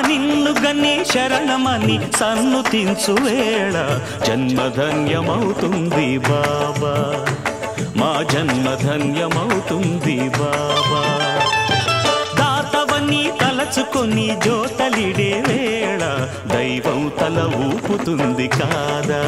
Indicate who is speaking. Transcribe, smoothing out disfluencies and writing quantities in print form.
Speaker 1: నిన్ను గని శరణమని సన్నుతించు వేళ జన్మధన్యమవుతుంది బాబా, మా జన్మధన్యమవుతుంది బాబా. దాతవని తలచుకొని జోతలిడే వేళ దైవం తల ఊపుతుంది కాదా.